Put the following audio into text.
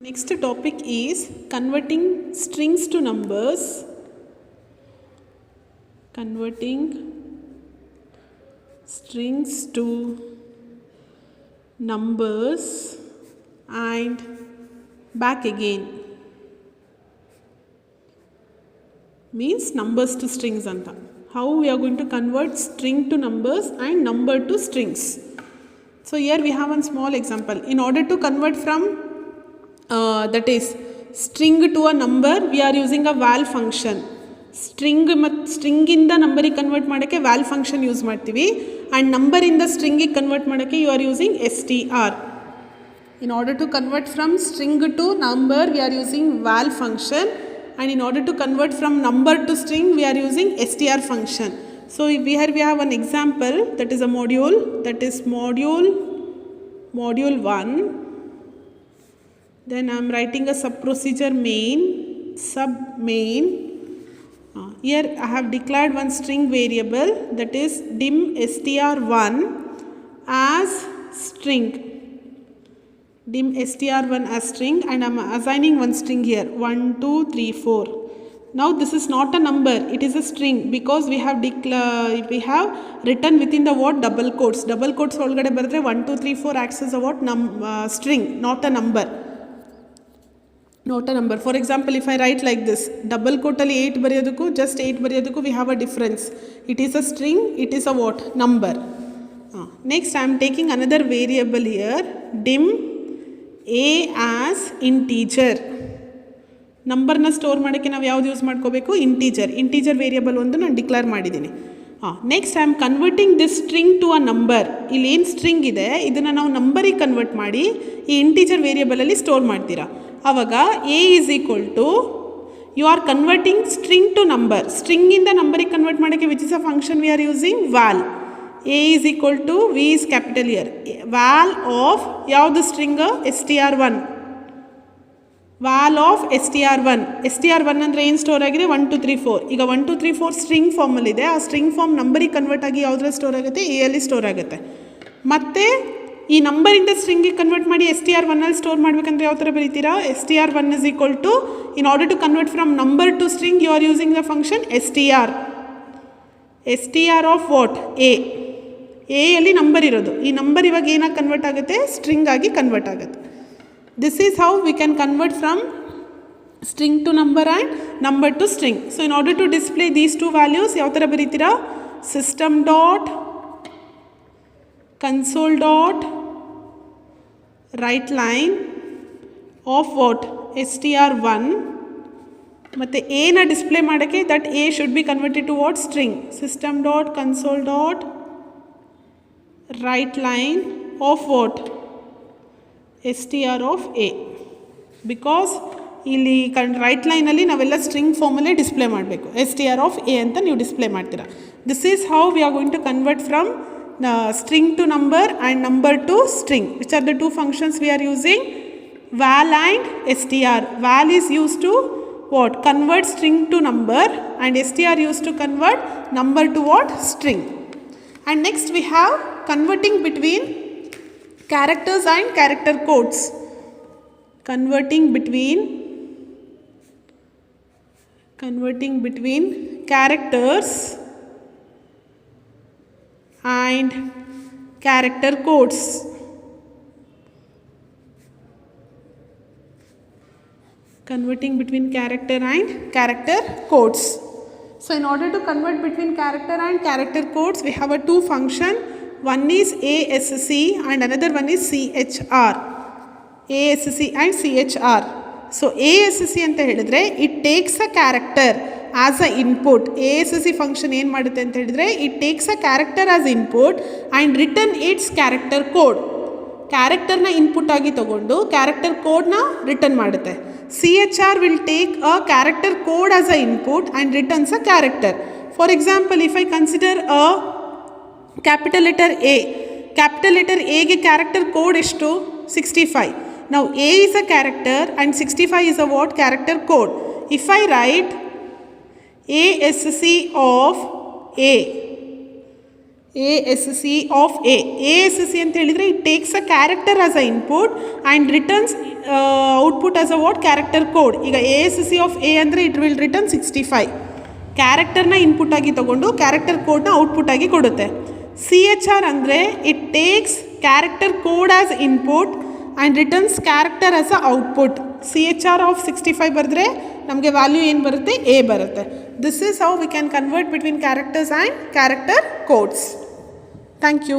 Next topic is converting strings to numbers. Converting strings to numbers and back again. Means numbers to strings anta. How we are going to convert string to numbers and number to strings. So here we have one small example. In order to convert from that is string to a number, we are using a val function. String ಇಂದ ನಂಬರಿಗೆ convert ಮಾಡೋಕ್ಕೆ val function use ಮಾಡ್ತೀವಿ and ನಂಬರಿಂದ ಸ್ಟ್ರಿಂಗಿಗೆ convert ಮಾಡೋಕ್ಕೆ you are using str. In order to convert from string to number, we are using val function, and in order to convert from number to string, we are using str function. So here we have an example, that is a module, that is module 1. Then I am writing a sub procedure main, sub main. Here I have declared one string variable, that is dim str1 as string. Dim str1 as string, and I am assigning one string here, 1 2 3 4. Now this is not a number, it is a string, because we have written within the what double quotes. Double quotes olgade baradre 1 2 3 4 acts as a what string, not a number. Not a number. For example, if I write like this, double quote ಅಲ್ಲಿ 8 ಬರೆಯೋದಕ್ಕೂ just 8 ಬರೆಯೋದಕ್ಕೂ we have a difference. It is a string, it is a what? Number. Next I am taking another variable here, dim a as integer. ನಂಬರ್ನ store ಮಾಡೋಕ್ಕೆ ನಾವು ಯಾವ್ದು use ಮಾಡ್ಕೋಬೇಕು? Integer variable ಒಂದು ನಾನು declare ಮಾಡಿದ್ದೀನಿ. Next I am converting this string to a number. ಇಲ್ಲಿ ಏನು ಸ್ಟ್ರಿಂಗ್ ಇದೆ ಇದನ್ನು ನಾವು ನಂಬರಿಗೆ ಕನ್ವರ್ಟ್ ಮಾಡಿ ಈ ಇಂಟೀಜರ್ ವೇರಿಯಬಲಲ್ಲಿ ಸ್ಟೋರ್ ಮಾಡ್ತೀರಾ. ಆವಾಗ a is equal to, you are converting string to number. ಸ್ಟ್ರಿಂಗಿಂದ ನಂಬರಿಗೆ ಕನ್ವರ್ಟ್ ಮಾಡೋಕ್ಕೆ which is a function we are using val. A is equal to v is capital year, val of ಯಾವುದು string? str1. val of str1. str1 ಅಂದರೆ ಏನು store ಆಗಿದೆ? 1 2 3 4. ಈಗ 1 2 3 4 string ಫಾರ್ಮಲ್ಲಿದೆ. ಆ string form ನಂಬರಿಗೆ ಕನ್ವರ್ಟ್ ಆಗಿ ಯಾವುದ್ರಲ್ಲಿ ಸ್ಟೋರ್ ಆಗುತ್ತೆ? ಎ ಅಲ್ಲಿ ಸ್ಟೋರ್ ಆಗುತ್ತೆ. ಮತ್ತು ಈ ನಂಬರಿಂದ ಸ್ಟ್ರಿಂಗಿಗೆ ಕನ್ವರ್ಟ್ ಮಾಡಿ str1 ಅಲ್ಲಿ ಸ್ಟೋರ್ ಮಾಡಬೇಕಂದ್ರೆ ಯಾವ ಥರ ಬರೀತೀರಾ? str1 is equal to, in order to convert from number to string you are using the function str of what? A ಅಲ್ಲಿ ನಂಬರ್ ಇರೋದು. ಈ ನಂಬರ್ ಇವಾಗ ಏನಾಗಿ ಕನ್ವರ್ಟ್ ಆಗುತ್ತೆ? ಸ್ಟ್ರಿಂಗ್ ಆಗಿ ಕನ್ವರ್ಟ್ ಆಗುತ್ತೆ. This is how we can convert from string to number and number to string. So in order to display these two values, ಯಾವ ಥರ ಬರೀತೀರಾ? system dot console dot write line of what? str1. ಮತ್ತು ಎನ display ಮಾಡೋಕ್ಕೆ that a should be converted to what? String. system dot console dot write line of what? str of a. Because ಇಲ್ಲಿ write ಲೈನಲ್ಲಿ ನಾವೆಲ್ಲ string ಫಾರ್ಮಲ್ಲೇ display ಮಾಡಬೇಕು. str of a ಅಂತ ನೀವು ಡಿಸ್ಪ್ಲೇ ಮಾಡ್ತೀರಾ. This is how we are going to convert from string to number and number to string. Which are the two functions we are using? Val and str. Val is used to what? Convert string to number, and str used to convert number to what? String. And next we have converting between characters and character codes. Converting between characters and character codes. Converting between character and character codes. So in order to convert between character and character codes, we have a two function. One is ASC and another one is CHR. ASC and CHR. So ASC ಅಂತ ಹೇಳಿದ್ರೆ it takes a character as a input. ASC function ಏನು ಮಾಡುತ್ತೆ ಅಂತ ಹೇಳಿದ್ರೆ it takes a character as input and return its character code. ಕ್ಯಾರೆಕ್ಟರ್ನ input ಆಗಿ ತಗೊಂಡು character ಕೋಡ್ನ ರಿಟರ್ನ್ ಮಾಡುತ್ತೆ. CHR will take a character code as a input and returns a character. For example, if I consider a capital letter A. Capital letter A ಗೆ character code ಎಷ್ಟು? 65. Now A is a character and 65 is a what? Character code. If I write ASC of A ASC of A. ASC ಅಂತ ಹೇಳಿದರೆ it takes a character as a input and returns output as a what character code. ಈಗ ASC of A ಅಂದರೆ it will return 65. ಕ್ಯಾರೆಕ್ಟರ್ನ input ಆಗಿ ತೊಗೊಂಡು character ಕೋಡ್ನ output ಆಗಿ ಕೊಡುತ್ತೆ. CHR ಅಂದರೆ it takes character code as input and returns character as a output. CHR of 65 ಬರೆದ್ರೆ ನಮಗೆ ವ್ಯಾಲ್ಯೂ ಏನು ಬರುತ್ತೆ, A ಬರುತ್ತೆ. This is how we can convert between characters and character codes. Thank you.